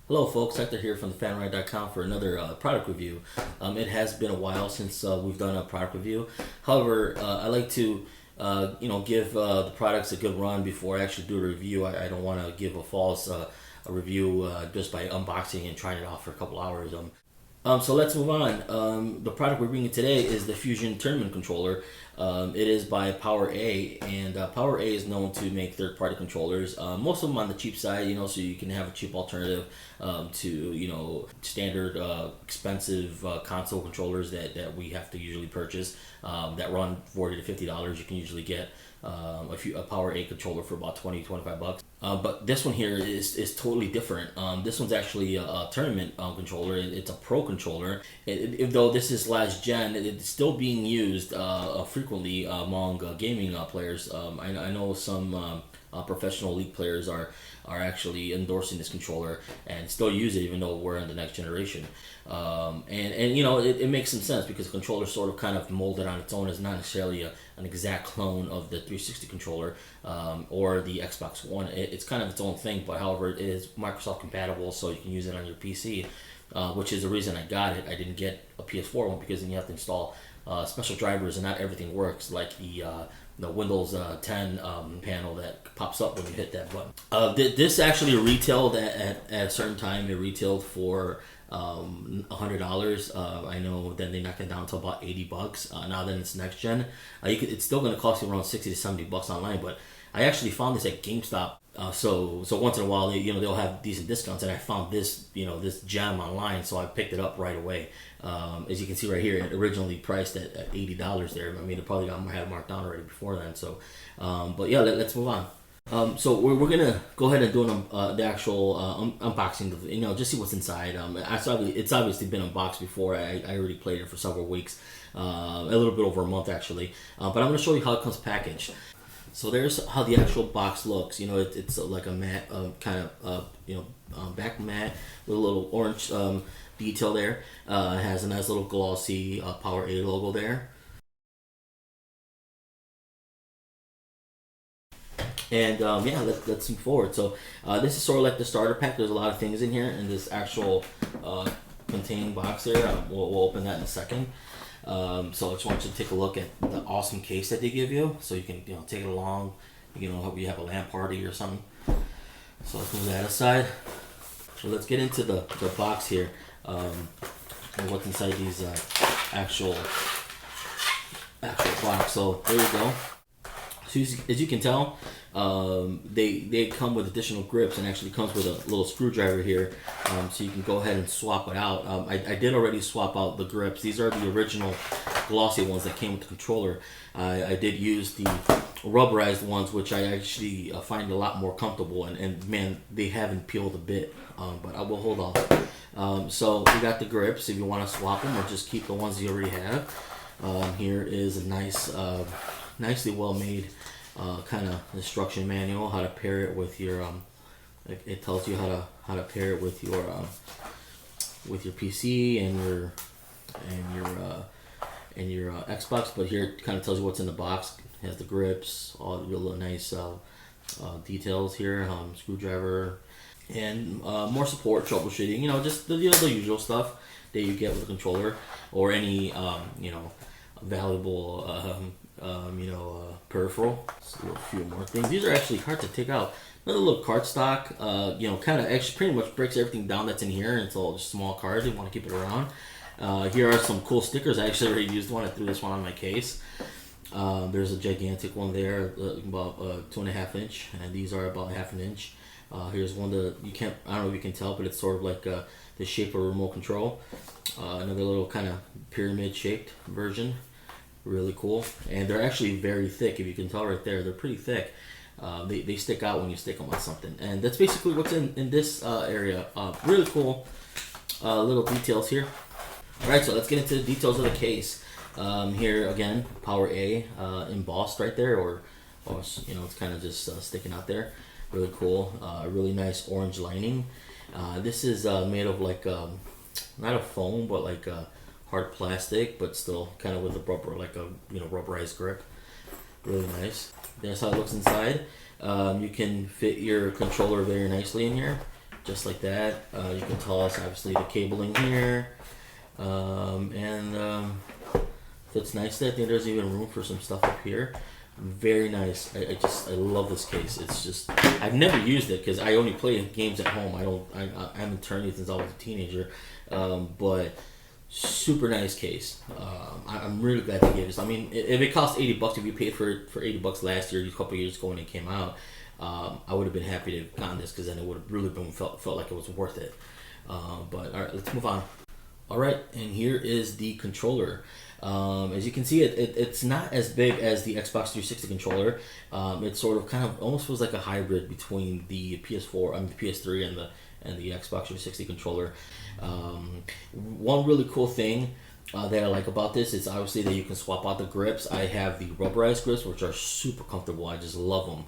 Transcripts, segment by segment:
Hello folks, Hector here from thefanride.com for another product review. It has been a while since we've done a product review. However, I like to give the products a good run before I actually do a review. I don't want to give a false a review just by unboxing and trying it out for a couple hours. So let's move on. The product we're bringing today is the Fusion Tournament Controller. It is by PowerA, and PowerA is known to make third-party controllers. Most of them on the cheap side, so you can have a cheap alternative to standard expensive console controllers that we have to usually purchase that run $40 to $50. You can usually get a PowerA controller for about $20-$25. But this one here is totally different. This one's actually a tournament controller. It's a pro controller. Even though this is last gen, it's still being used frequently among gaming players. I know some professional league players are actually endorsing this controller and still use it even though we're in the next generation. It makes some sense because the controller sort of kind of molded on its own. It's not necessarily an exact clone of the 360 controller or the Xbox One. It's kind of its own thing, but however, it is Microsoft compatible, so you can use it on your PC, which is the reason I got it. I didn't get a PS4 one because then you have to install special drivers, and not everything works, like the Windows 10 panel that pops up when you hit that button. This actually retailed at a certain time. It retailed for $100. I know then they knocked it down to about $80. Now that it's next gen, it's still going to cost you around $60 to $70 online. But I actually found this at GameStop. So once in a while, they'll have decent discounts, and I found this gem online, so I picked it up right away. As you can see right here, it originally priced at $80 there. I mean, it probably had it marked down already before then. So, but yeah, let's move on. So we're gonna go ahead and do the actual unboxing of just see what's inside. It's obviously been unboxed before. I already played it for several weeks, a little bit over a month actually. But I'm gonna show you how it comes packaged. So there's how the actual box looks. It's like a matte kind of back matte with a little orange detail there. It has a nice little glossy PowerA logo there. And let's move forward. So this is sort of like the starter pack. There's a lot of things in here in this actual contained box there. We'll open that in a second. So I just want you to take a look at the awesome case that they give you, so you can take it along. Hope you have a LAN party or something. So let's move that aside. So let's get into the box here and what's inside these actual box. So there you go. So as you can tell, they come with additional grips, and actually comes with a little screwdriver here, so you can go ahead and swap it out. I did already swap out the grips. These are the original glossy ones that came with the controller. I did use the rubberized ones, which I actually find a lot more comfortable, and man, they haven't peeled a bit, but I will hold off. So we got the grips if you want to swap them or just keep the ones you already have. Here is a nice nicely well made kind of instruction manual, how to pair it with your it tells you how to pair it with your PC and your Xbox. But here it kind of tells you what's in the box. It has the grips, all the real nice details here, screwdriver, and more support, troubleshooting, just the usual stuff that you get with a controller or any valuable peripheral. So a few more things. These are actually hard to take out. Another little cardstock, kind of actually pretty much breaks everything down that's in here. It's all just small cards. You want to keep it around. Here are some cool stickers. I actually already used one. I threw this one on my case. There's a gigantic one there, about 2.5 inch, and these are about 1/2 inch. Here's one that I don't know if you can tell, but it's sort of like the shape of a remote control. Another little kind of pyramid shaped version. Really cool, and they're actually very thick. If you can tell right there, they're pretty thick. They stick out when you stick them on something, and that's basically what's in this area. Really cool little details here. All right, so let's get into the details of the case. Here again, PowerA embossed right there, or it's kind of just sticking out there. Really cool. Really nice orange lining. This is made of like not a foam, but like hard plastic, but still kind of with a rubber, like a rubberized grip. Really nice. There's how it looks inside. You can fit your controller very nicely in here. just like that. You can toss obviously the cabling here, and fits nicely. I think there's even room for some stuff up here. Very nice. I love this case. It's just I've never used it because I only play games at home. I haven't turned it since I was a teenager, but super nice case. I'm really glad they gave this. I mean, if it cost $80, if you paid for $80 last year, a couple of years ago when it came out, I would have been happy to have gotten this because then it would have really been felt like it was worth it. But all right, let's move on. All right, and here is the controller. As you can see, it's not as big as the Xbox 360 controller. It sort of kind of almost feels like a hybrid between the PS4, the PS3, and the Xbox 360 controller. One really cool thing that I like about this is obviously that you can swap out the grips. I have the rubberized grips, which are super comfortable. I just love them.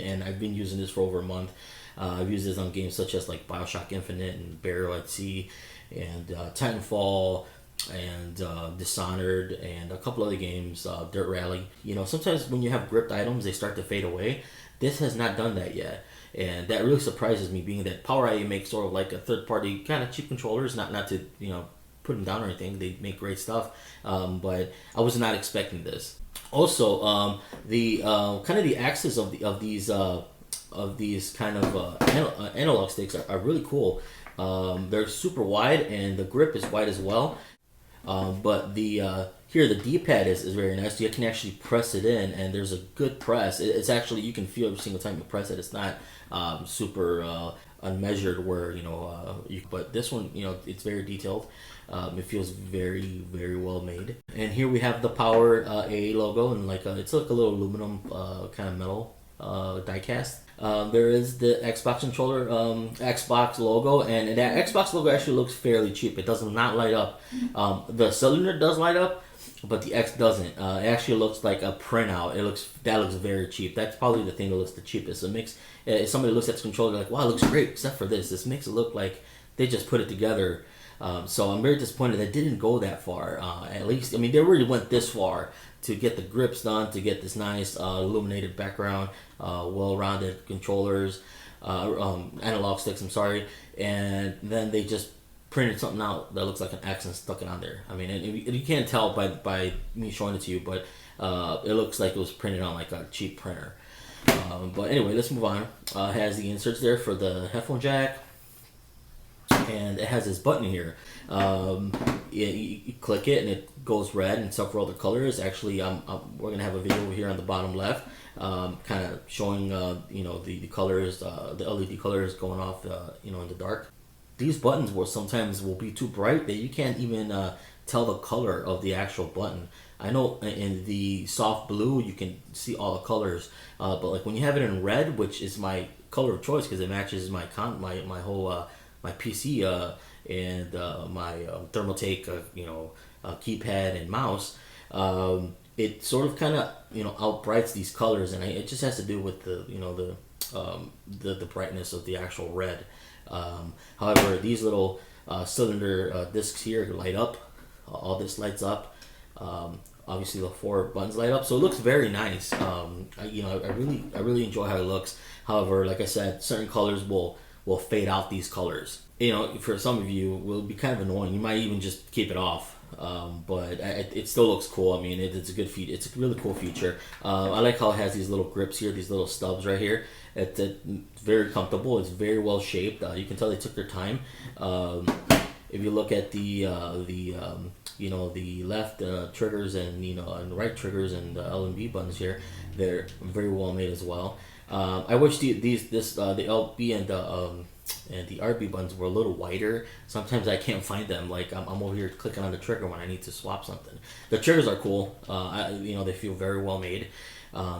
And I've been using this for over a month. I've used this on games such as like BioShock Infinite and Burial at Sea and Titanfall and Dishonored and a couple other games, Dirt Rally. You know, sometimes when you have gripped items, they start to fade away. This has not done that yet, and that really surprises me, being that PowerIA makes sort of like a third-party kind of cheap controllers. Not to put them down or anything. They make great stuff, but I was not expecting this. Also, the kind of the axis of these kind of analog sticks are really cool. They're super wide, and the grip is wide as well. But here the D-pad is very nice. You can actually press it in, and there's a good press. It's actually, you can feel every single time you press it. It's not super unmeasured where but this one, it's very detailed. It feels very, very well made. And here we have the Power AA logo, and it's like a little aluminum kind of metal die cast. There is the Xbox controller, Xbox logo, and that Xbox logo actually looks fairly cheap. It does not light up. The cylinder does light up, but the X doesn't. It actually looks like a printout. That looks very cheap. That's probably the thing that looks the cheapest. It makes if somebody looks at the controller, they're like, wow, it looks great, except for this. This makes it look like they just put it together. So I'm very disappointed they didn't go that far. At least, I mean, they really went this far to get the grips done, to get this nice illuminated background, well-rounded controllers, analog sticks, I'm sorry, and then they just printed something out that looks like an X and stuck it on there. I mean, and you can't tell by me showing it to you, but it looks like it was printed on like a cheap printer. But anyway, let's move on. It has the inserts there for the headphone jack, and it has this button here. You click it and it goes red and stuff for other colors. Actually, we're gonna have a video over here on the bottom left, kind of showing the colors, the LED colors going off in the dark. These buttons sometimes will be too bright that you can't even tell the color of the actual button. I know in the soft blue you can see all the colors, but like when you have it in red, which is my color of choice because it matches my whole my PC and my Thermaltake keypad and mouse, it sort of kind of outbrights these colors, and it just has to do with the brightness of the actual red. However, these little cylinder discs here light up. All this lights up. Obviously, the 4 buttons light up, so it looks very nice. I really enjoy how it looks. However, like I said, certain colors will fade out these colors. For some of you, will be kind of annoying. You might even just keep it off. But it still looks cool. I mean, it's a good feature. It's a really cool feature. I like how it has these little grips here, these little stubs right here. It's very comfortable. It's very well shaped. You can tell they took their time. If you look at the left triggers and and the right triggers and the L and B buttons here, they're very well made as well. I wish the LB and the RB buttons were a little wider. Sometimes I can't find them. Like I'm over here clicking on the trigger when I need to swap something. The triggers are cool. They feel very well made.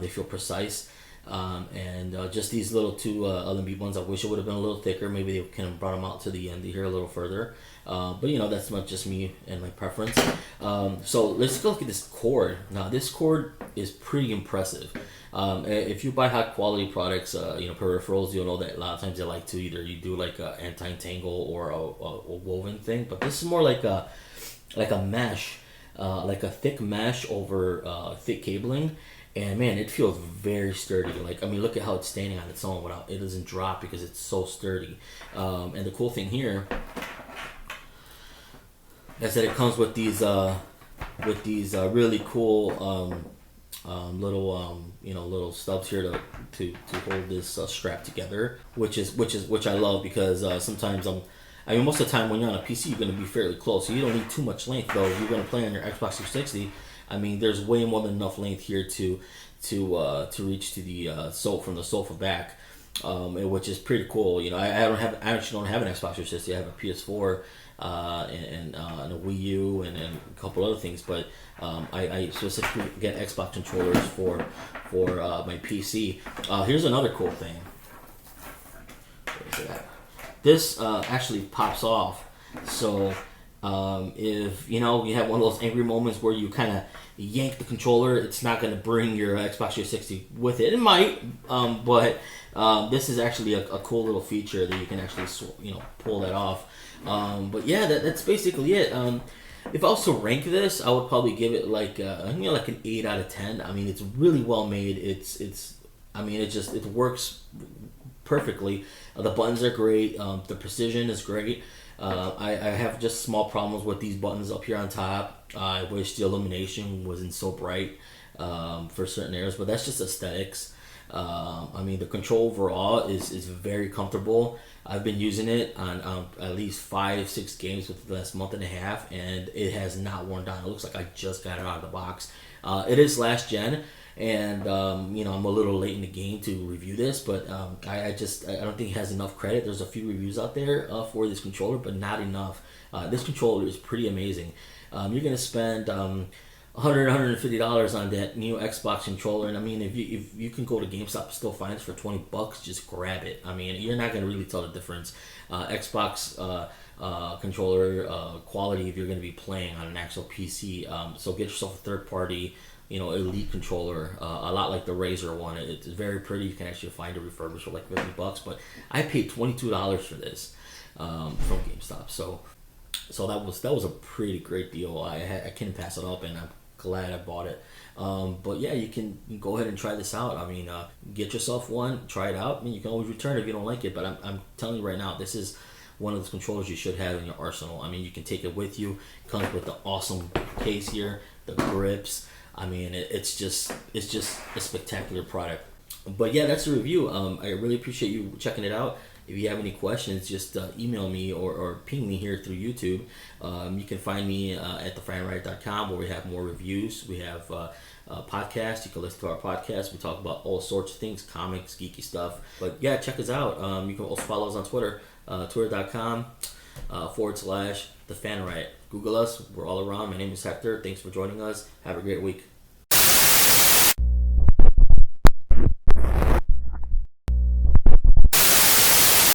They feel precise. And just these little 2 LMB ones, I wish it would have been a little thicker. Maybe they kind of brought them out to the end here a little further. But that's not just me and my preference. So let's go look at this cord. Now this cord is pretty impressive. If you buy high quality products, peripherals, you'll know that a lot of times they like to either you do like a anti-tangle or a woven thing. But this is more like a mesh, like a thick mesh over thick cabling. And man, it feels very sturdy. Like, I mean, look at how it's standing on its own without, it doesn't drop because it's so sturdy. And the cool thing here is that it comes with these really cool little stubs here to hold this strap together, which I love because sometimes I mean, most of the time when you're on a PC, you're going to be fairly close, so you don't need too much length. Though if you're going to play on your Xbox 360, I mean, there's way more than enough length here to reach to the from the sofa back, which is pretty cool. You know, I actually don't have an Xbox 360. I have a PS4 and a Wii U and a couple other things, but I specifically get Xbox controllers for my PC. Here's another cool thing. Where is it at? This actually pops off. So if you have one of those angry moments where you kind of yank the controller, it's not going to bring your Xbox 360 with it. It might, but this is actually a cool little feature that you can actually pull that off. But yeah, that's basically it. If I was to rank this, I would probably give it like an 8 out of 10. I mean, it's really well made. It works perfectly. The buttons are great. The precision is great. I have just small problems with these buttons up here on top. I wish the illumination wasn't so bright for certain areas, but that's just aesthetics. I mean, the control overall is very comfortable. I've been using it on at least 5-6 games within the last month and a half, and it has not worn down. It looks like I just got it out of the box. It is last gen, and I'm a little late in the game to review this, but I don't think it has enough credit. There's a few reviews out there for this controller, but not enough. This controller is pretty amazing. You're gonna spend $150 on that new Xbox controller, and I mean, if you can go to GameStop and still find it for $20, just grab it. I mean, you're not gonna really tell the difference. Xbox controller quality if you're gonna be playing on an actual PC. So get yourself a third party, elite controller, a lot like the Razer one. It's very pretty. You can actually find it refurbished for like $50, but I paid $22 for this from GameStop. So that was a pretty great deal. I couldn't pass it up, and I'm glad I bought it. But yeah, you can go ahead and try this out. I mean, get yourself one, try it out. I mean, you can always return it if you don't like it, but I'm telling you right now, this is one of those controllers you should have in your arsenal. I mean, you can take it with you. It comes with the awesome case here, the grips. I mean, it's just a spectacular product. But yeah, that's the review. I really appreciate you checking it out. If you have any questions, just email me or ping me here through YouTube. You can find me at thefanright.com, where we have more reviews. We have podcasts. You can listen to our podcast. We talk about all sorts of things, comics, geeky stuff. But yeah, check us out. You can also follow us on Twitter, twitter.com /thefanright. Google us. We're all around. My name is Hector. Thanks for joining us. Have a great week.